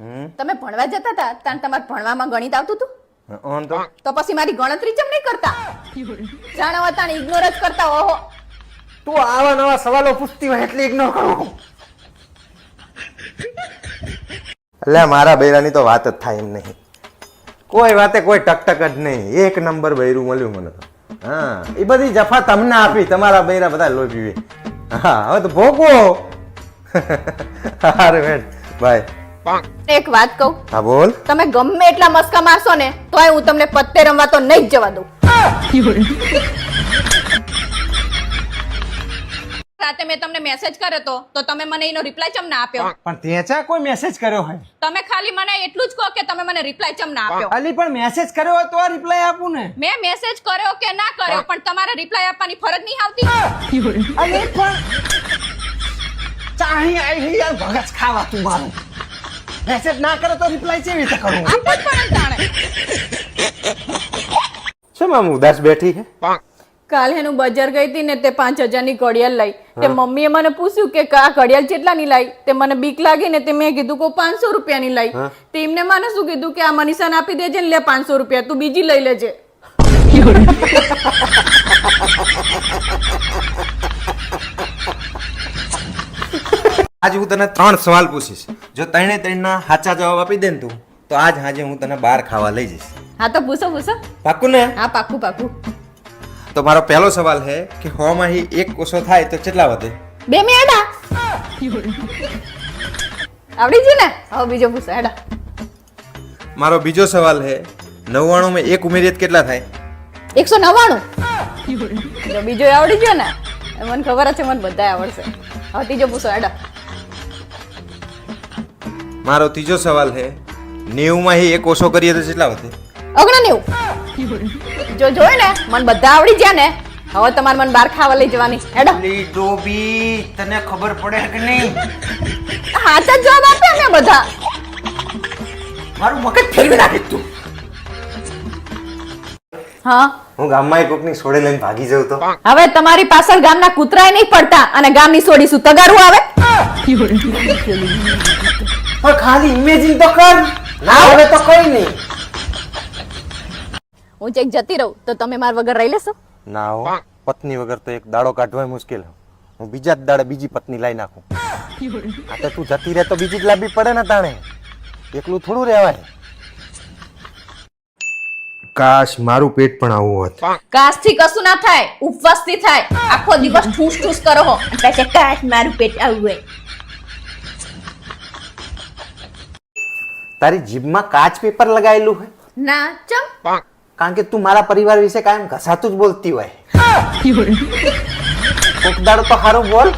તમે ભણવા જતા હતા તાણ તમારે ભણવામાં ગણિત આવતું હતું તો પછી મારી ગણતરી કેમ નહીં કરતા? જાણો તાણ ઇગ્નોર જ કરતા. ઓહો, તું આવા નવા સવાલો પૂછતી હોય એટલે ઇગ્નોર કરું. એટલે મારા બૈરાની તો વાત જ થાય એમ નહીં. કોઈ વાતે કોઈ ટકટક જ નહીં. એક નંબર બૈરું મળ્યું મને તો. હા, એ બધી જફા તમને આપી. તમારા બૈરા બધા લોહી પીવે. હા, હવે તો ભોગવો. હારે બેન બાય. એક વાત કહું, હા બોલ. તમે ગમે એટલા મસ્કા મારશો ને તોય હું તમને પત્તે રમવા તો નહીં જ જવા દઉં. રાતે મેં તમને મેસેજ કર્યો તો તમે મને એનો રિપ્લાય ચમ ના આપ્યો? પણ તે ચા કોઈ મેસેજ કર્યો હોય? તમે ખાલી મને એટલું જ કહો કે તમે મને રિપ્લાય ચમ ના આપ્યો. અલી પણ મેસેજ કર્યો હોય તો રિપ્લાય આપું ને. મેં મેસેજ કર્યો કે ના કર્યો પણ તમારે રિપ્લાય આપવાની ફરજ નહીં આવતી? અલી પણ ચાહી આવી યાર ભગત ખાવા તું મારું. મેસેજ ના કરે તો રિપ્લાય કેવી રીતે કરું? આપો જ પણ જાણે. શું આમ ઉદાસ બેઠી છે? કાલે હું બજાર ગઈ હતી ને તે 5000 ની ઘડિયાળ લઈ. તે મમ્મીએ મને પૂછ્યું કે આ ઘડિયાળ કેટલાની લાઈ? તે મને બીક લાગી ને તે મેં કીધું કે 500 રૂપિયાની લાઈ. તે એમને મને શું કીધું કે આ મનીષાને આપી દેજે ને લે 500 રૂપિયા, તું બીજી લઈ લેજે. આજ હું તને 3 સવાલ પૂછીશ. જો ત્રણે ત્રણના સાચા જવાબ આપી દે ને તું તો આજ હાજે હું તને બહાર ખાવા લઈ જઈશ. હા તો પૂછો પૂછો. પાક્કું ને? હા પાક્કું પાક્કું. તો મારો પહેલો સવાલ છે કે 100 માંથી 1 કોસો થાય તો કેટલા વધે? 2 મેડા. આવડી ગયું ને? હવે બીજો પૂછો હેડા. મારો બીજો સવાલ છે 99 માં 1 ઉમેરીએ તો કેટલા થાય? 199. જો બીજો આવડી ગયો ને? મને ખબર છે મને બધાય આવડશે. હવે ત્રીજો પૂછો હેડા. મારો ત્રીજો સવાલ છે 90 માંથી 1 ઓછો કરીએ તો કેટલા વધે? 99. જો જોય ને મને બધા આવડી ગયા ને હવે તમારે મને બહાર ખાવા લઈ જવાની હેડો. ડોબી તને ખબર પડે કે નહીં? સાચા જવાબ આપ્યા ને બધા. મારું મગજ ફેરવી નાખી તું. હા, હું ગામમાં કોકની સોડે લઈને ભાગી જાઉં તો હવે તમારી પાછળ ગામના કૂતરાય નહીં પડતા અને ગામની સોડી શું તગારું આવે? પણ ખાલી ઇમેજિન તો કર. ના હવે તો કોઈ નહીં. હું ચેક જતી રહું તો તમે માર વગર રહી લેશો? ના હો, પત્ની વગર તો એક દાડો કાઢવો મુશ્કેલ. હું બીજા જ દાડે બીજી પત્ની લાવી નાખું. આ તો તું જતી રહે તો બીજી જ લાવવી પડે ને તાણે. એકલું થોડું રહેવાય. કાશ મારું પેટ પણ આવું હોત. કાશ થી કશું ના થાય, ઉપવાસ થી થાય. આખો દિવસ ઠૂસ ઠૂસ કરો હો પછી કાશ મારું પેટ આવું હોય. તારી જીભમાં કાચ પેપર લગાવેલું હોય? ના ચમ. કારણ કે તું મારા પરિવાર વિશે કાયમ ઘસાતું જ બોલતી હોય. કોક દાડો તો સારું બોલ.